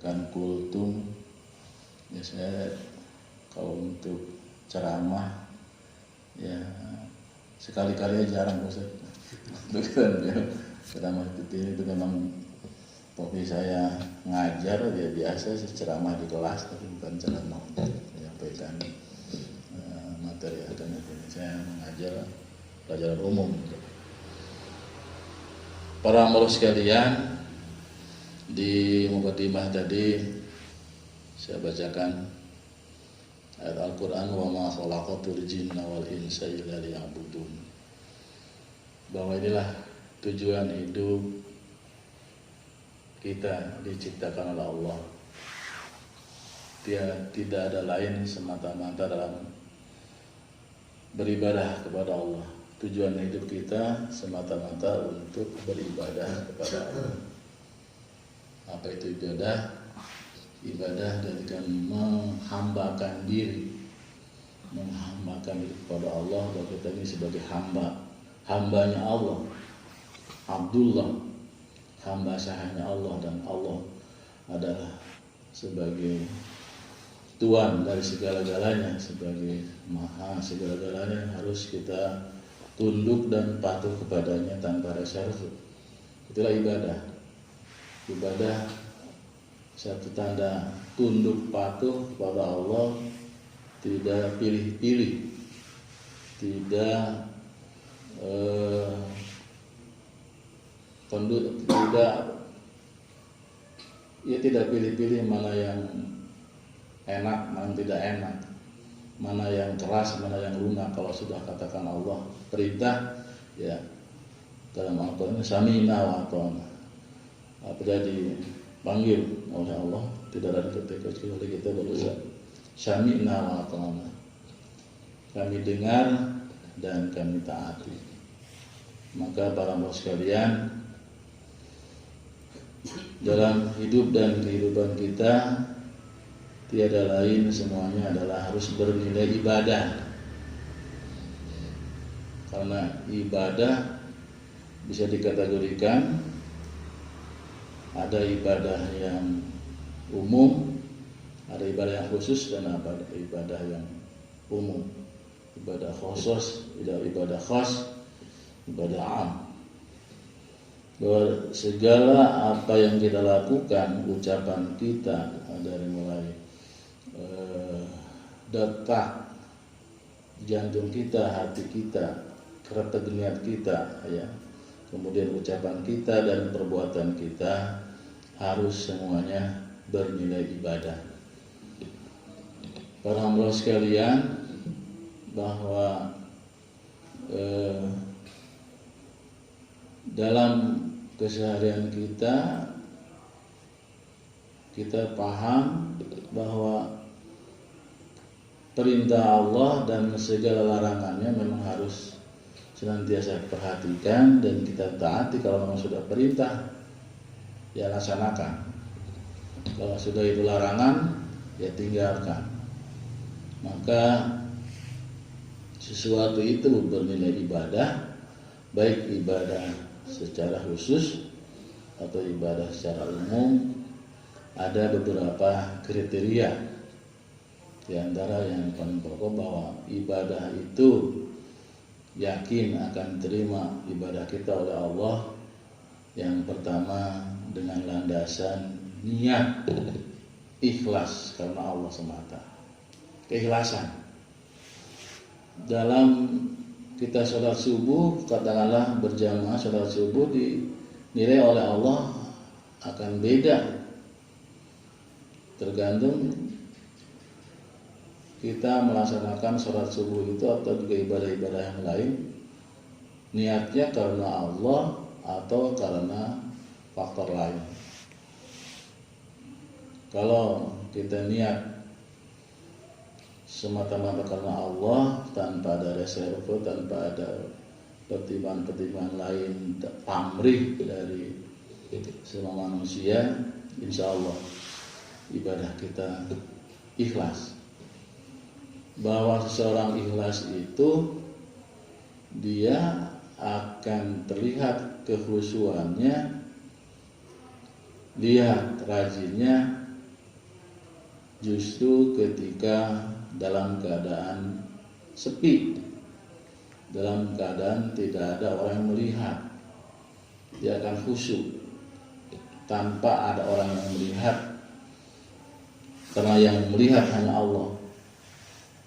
menyampaikan kultum. Ya saya kalau untuk ceramah ya sekali-kali aja, jarang Ustaz. Bukan ya, ceramah itu memang hobi saya ngajar, ya biasa sih ceramah di kelas, tapi bukan ceramah menyampaikan materi akademik. Saya mengajar pelajaran umum. Para hamba sekalian, di mukadimah tadi saya bacakan ayat Al-Quran, wa ma khalaqatul jinna wal insa illa liya'budun, bahwa inilah tujuan hidup kita diciptakan oleh Allah. Tidak ada lain semata-mata dalam beribadah kepada Allah. Tujuan hidup kita semata-mata untuk beribadah kepada Allah. Apa itu ibadah? Ibadah dengan menghambakan diri kepada Allah, bahwa kita ini sebagai hambanya Allah, Abdullah, hamba sahanya Allah, dan Allah adalah sebagai Tuhan dari segala-galanya, sebagai maha segala-galanya, harus kita tunduk dan patuh kepadanya tanpa rasa ragu. Itulah ibadah. Ibadah satu tanda tunduk patuh kepada Allah, tidak pilih-pilih, tidak tidak pilih-pilih mana yang enak, mana yang tidak enak, mana yang keras, mana yang lunak. Kalau sudah katakan Allah perintah, ya dalam Al-Quran sami'na wa ata'na, apabila dipanggil oleh Allah tidak ada kecuali kita berusaha sami'na wa ata'na, kami dengar dan kami taati. Maka para hamba sekalian, dalam hidup dan kehidupan kita tiada lain, semuanya adalah harus bernilai ibadah. Karena ibadah bisa dikategorikan ada ibadah yang umum, ada ibadah yang khusus, dan ada ibadah yang umum. Ibadah khusus, ibadah khas, ibadah am. Bahwa segala apa yang kita lakukan, ucapan kita dari mulai detak jantung kita, hati kita, kereta niat kita, ya, kemudian ucapan kita dan perbuatan kita harus semuanya bernilai ibadah. Para hamba sekalian, bahwa dalam keseharian kita paham bahwa perintah Allah dan segala larangannya memang harus senantiasa perhatikan dan kita taati. Kalau memang sudah perintah, ya laksanakan. Kalau sudah itu larangan, ya tinggalkan. Maka sesuatu itu bernilai ibadah, baik ibadah secara khusus atau ibadah secara umum. Ada beberapa kriteria. Di antara yang paling pokok bahwa ibadah itu yakin akan terima ibadah kita oleh Allah. Yang pertama dengan landasan niat ikhlas karena Allah semata. Keikhlasan. Dalam kita sholat subuh, katakanlah berjamaah sholat subuh, dinilai oleh Allah akan beda. Tergantung kita melaksanakan sholat subuh itu atau juga ibadah-ibadah yang lain, niatnya karena Allah atau karena faktor lain. Kalau kita niat semata-mata karena Allah, tanpa ada reserve, tanpa ada pertimbangan-pertimbangan lain, pamrih dari semua manusia, insya Allah ibadah kita ikhlas. Bahwa seseorang ikhlas itu dia akan terlihat kekhusyuannya, lihat rajinnya, justru ketika dalam keadaan sepi, dalam keadaan tidak ada orang yang melihat, dia akan khusyuk tanpa ada orang yang melihat, karena yang melihat hanya Allah,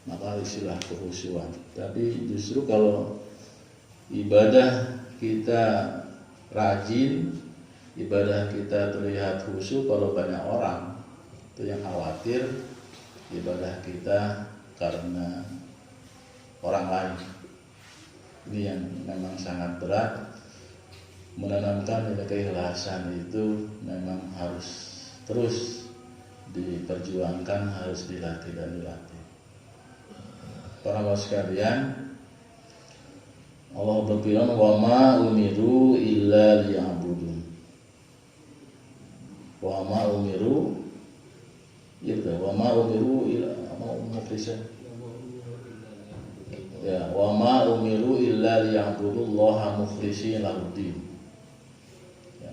maka istilah kekhusyuan. Tapi justru kalau ibadah kita rajin, ibadah kita terlihat khusyuk, kalau banyak orang itu yang khawatir ibadah kita karena orang lain. Ini yang memang sangat berat. Menanamkan nilai keikhlasan itu memang harus terus diperjuangkan, harus dilatih dan dilatih. Para Allah sekalian, Allah berfirman, wa ma umiru illa liya'budun. Wa ma umiru illa ya, wa ma umiru illa liya'budullaha mukhlishina lahuddin. Ya,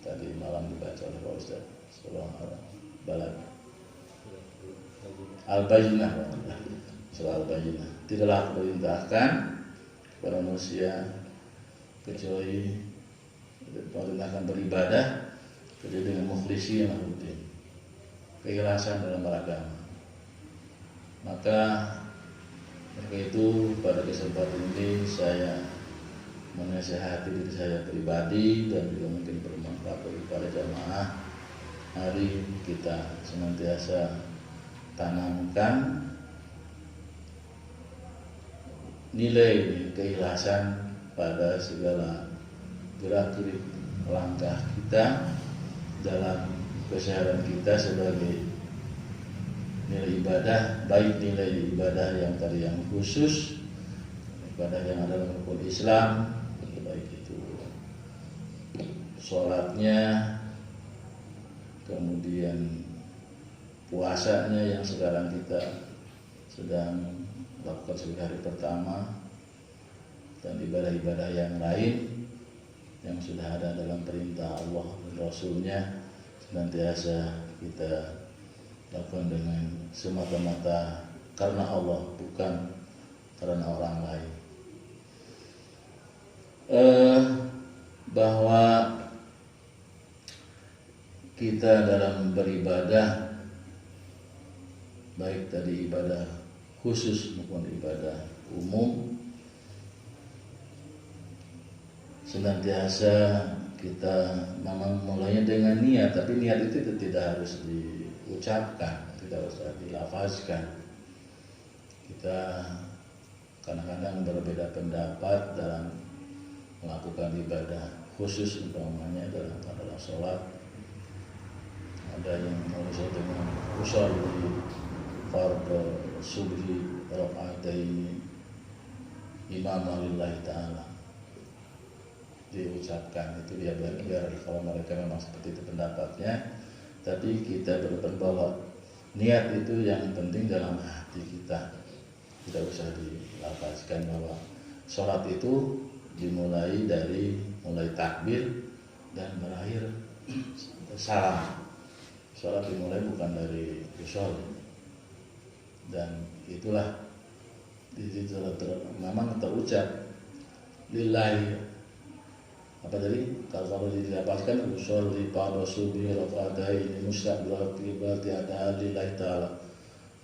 tadi malam dibaca oleh Pak Ustaz surah Al-Balad. Al-Bayyinah. Surah Al-Bayyinah. Tidaklah perintahkan kepada manusia kecuali perintahkan beribadah kecuali dengan mukhlishina lahuddin, keikhlasan dalam beragama. Maka itu pada kesempatan ini saya menasihati diri saya pribadi dan juga mungkin bermanfaat bagi para jamaah. Mari kita senantiasa tanamkan nilai keikhlasan pada segala gerak-gerik langkah kita dalam keseharian kita sebagai nilai ibadah, baik nilai ibadah yang tadi yang khusus, ibadah yang ada dalam rukun Islam, baik itu sholatnya, kemudian puasanya yang sekarang kita sedang lakukan sebagai hari pertama, dan ibadah-ibadah yang lain yang sudah ada dalam perintah Allah dan Rasulnya senantiasa kita lakukan dengan semata-mata karena Allah, bukan karena orang lain. Bahwa kita dalam beribadah, baik tadi ibadah khusus maupun ibadah umum, senantiasa kita memang mulainya dengan niat, tapi niat itu tidak harus diucapkan, tidak harus dilafazkan. Kita kadang-kadang berbeda pendapat dalam melakukan ibadah khusus, umpamanya dalam sholat. Ada yang menulis dengan usolli fardhu subhi raka'ataini imama lillahi ta'ala, diucapkan itu dia biar kalau mereka memang seperti itu pendapatnya. Tapi kita berpendapat bahwa niat itu yang penting dalam hati kita, tidak usah dilafazkan. Bahwa sholat itu dimulai dari mulai takbir dan berakhir salam. Sholat dimulai bukan dari usul, dan itulah memang terucap lillahi. Apa tadi? Kalau dilapaskan usul di pada subuh rakaataini mustaqbil qiblat ada lillahi ta'ala.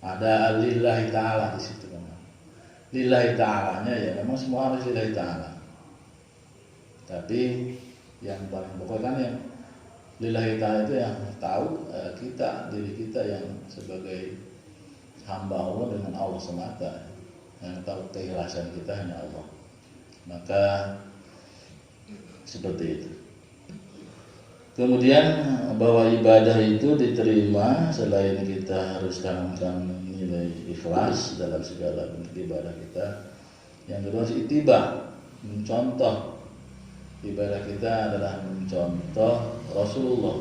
Ada lillahi ta'ala di situ kan. Lillahi ta'alanya ya memang semua harus lillahi ta'ala. Tapi yang paling pokok kan yang lillahi ta'ala itu yang tahu kita, diri kita yang sebagai hamba Allah dengan Allah semata. Yang tahu keikhlasan kita hanya Allah. Maka seperti itu. Kemudian bahwa ibadah itu diterima selain kita harus tanamkan nilai ikhlas dalam segala bentuk ibadah kita. Yang kedua ittiba, mencontoh. Ibadah kita adalah mencontoh Rasulullah.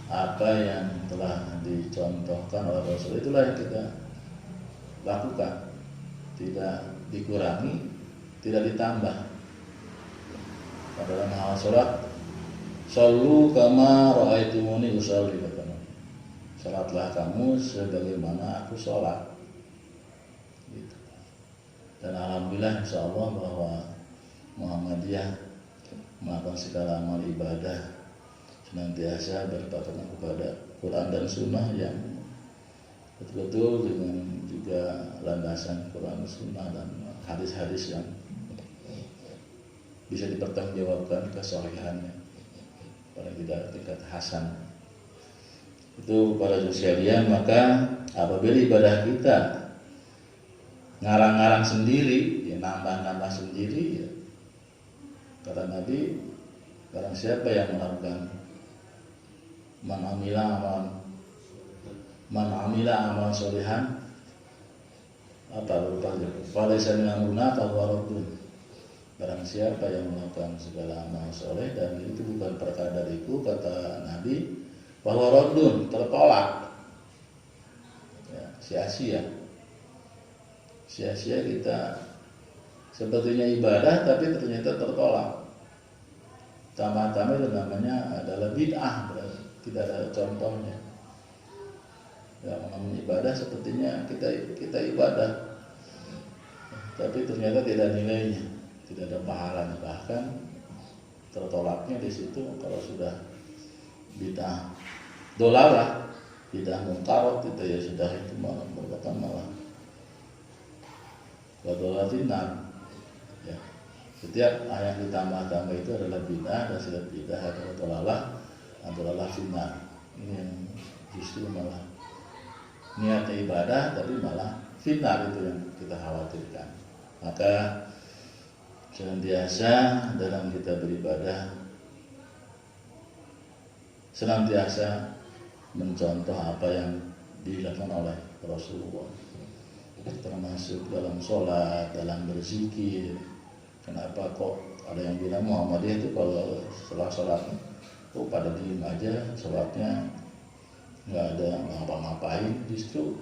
Apa yang telah dicontohkan oleh Rasul itulah yang kita lakukan. Tidak dikurangi, tidak ditambah. Dalam hal sholat, shollu kama ra'aitumuni usolli, kata Nabi. sholatlah kamu sebagaimana aku sholat. Gitu. Dan alhamdulillah insya Allah bahwa Muhammadiyah melakukan segala amal ibadah senantiasa berpatokan kepada Quran dan Sunnah yang betul-betul dengan juga landasan Quran, Sunnah dan hadis-hadis yang bisa dipertanggungjawabkan kesahihannya, paling tidak tingkat hasan. Itu para sekalian, maka apabila ibadah kita ngarang-ngarang sendiri, ya nambah-nambah sendiri, ya, kata Nabi, barang siapa yang melakukan man amila amalan sholihan, apa berupaya falaysa min amrina fahuwa raddun. Barang siapa yang melakukan segala amal soleh dan itu bukan perkara dariku, kata Nabi, bahwa raddun, tertolak, ya, sia-sia kita sepertinya ibadah tapi ternyata tertolak. Tambah-tambah itu namanya adalah bid'ah, tidak ada contohnya. Yang namanya ibadah sepertinya kita ibadah, tapi ternyata tidak nilainya, tidak ada pahalanya, bahkan tertolaknya di situ kalau sudah bid'ah dolalah, bid'ah mungkarot itu ya sudah itu merupakan malah wadolatina. Ya. Setiap ayat ditambah-tambah itu adalah bid'ah, dan setiap bid'ah adalah dolalah finnar. Ini yang justru malah niatnya ibadah tapi malah finnar, itu yang kita khawatirkan. Maka senantiasa dalam kita beribadah senantiasa mencontoh apa yang dilakukan oleh Rasulullah, termasuk dalam sholat, dalam berzikir. Kenapa kok ada yang bilang Muhammadiyah itu kalau setelah sholat tuh pada diem aja, sholatnya nggak ada ngapa-ngapain. Justru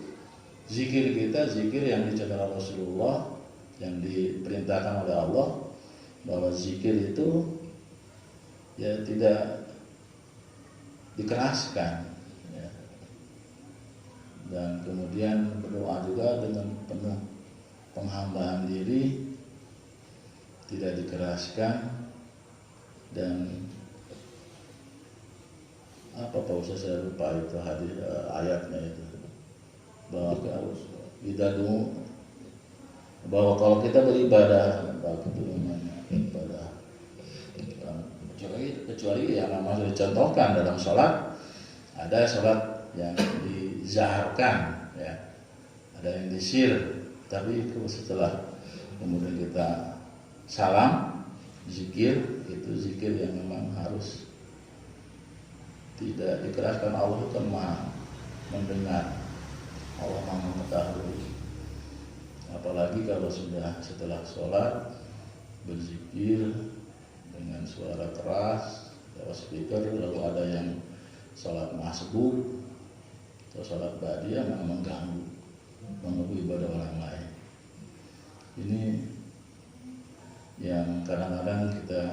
zikir kita, zikir yang dicontohkan Rasulullah, yang diperintahkan oleh Allah, bahwa zikir itu ya tidak dikeraskan, ya. Dan kemudian berdoa juga dengan penuh penghambaan diri, tidak dikeraskan. Dan apa Pak Ustaz, saya lupa itu hadis ayatnya itu, bahwa kalau kita beribadah, kecuali yang namanya dicontohkan dalam sholat. Ada sholat yang dizaharkan, ya, ada yang disir, tapi itu setelah kemudian kita salam, zikir, itu zikir yang memang harus tidak dikeraskan. Allah itu kan maha mendengar, Allah maha mengetahui. Apalagi kalau sudah setelah sholat berzikir dengan suara keras lewat speaker, lalu ada yang sholat masbuk atau sholat ba'diyah, memang mengganggu ibadah orang lain. Ini yang kadang-kadang kita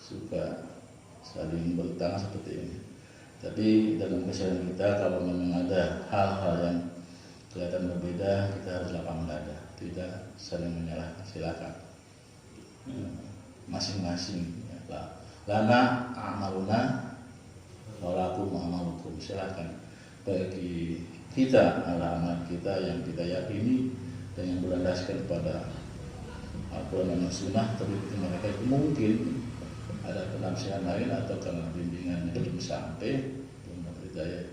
suka saling bertangan seperti ini. Tapi dalam keseharian kita, kalau memang ada hal-hal yang kelihatan berbeda, kita harus lapang dada, tidak saling menyalahkan. Silakan masing-masing, ya, lana amaluna walakum amalukum. Silakan bagi kita amal kita yang kita yakini dan yang berlandaskan pada Al-Quran dan Sunnah, tapi mereka itu mungkin ada penafsiran lain atau karena bimbingan yang belum sampai, belum berdaya,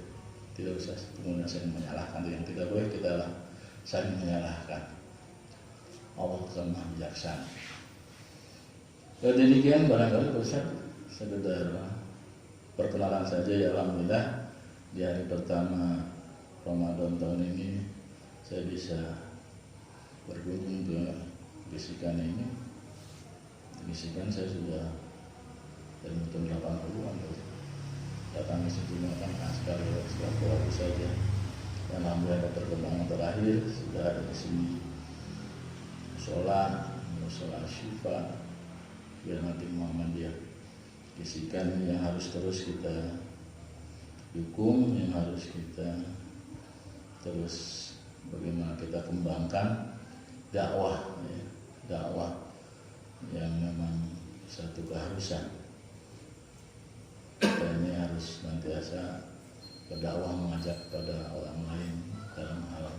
tidak usah kemudian saling menyalahkan. Yang tidak boleh kita saling menyalahkan. Allah Maha bijaksana. Dan demikian barangkali Ustaz, sekedar perkenalan saja, ya. Alhamdulillah di hari pertama Ramadan tahun ini saya bisa berkunjung ke bisikan ini. Bisikan saya sudah dari tahun 80-an datang ke situ makan askar selaku waktu saja. Dan alhamdulillah ada perkembangan terakhir, sudah ada di sini sholat Syifa biar Nabi Muhammadiyah. Bisikan yang harus terus kita dukung, yang harus kita terus bagaimana kita kembangkan dakwah, ya, dakwah yang memang satu keharusan. Kita ini harus senantiasa berdakwah, mengajak pada orang lain dalam hal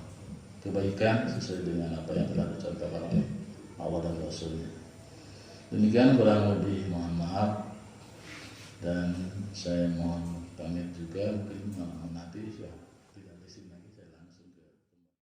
kebaikan sesuai dengan apa yang telah dicontohkan oleh Allah dan Rasulnya. Demikian kurang lebih, mohon maaf, dan saya mohon pamit juga, mungkin nanti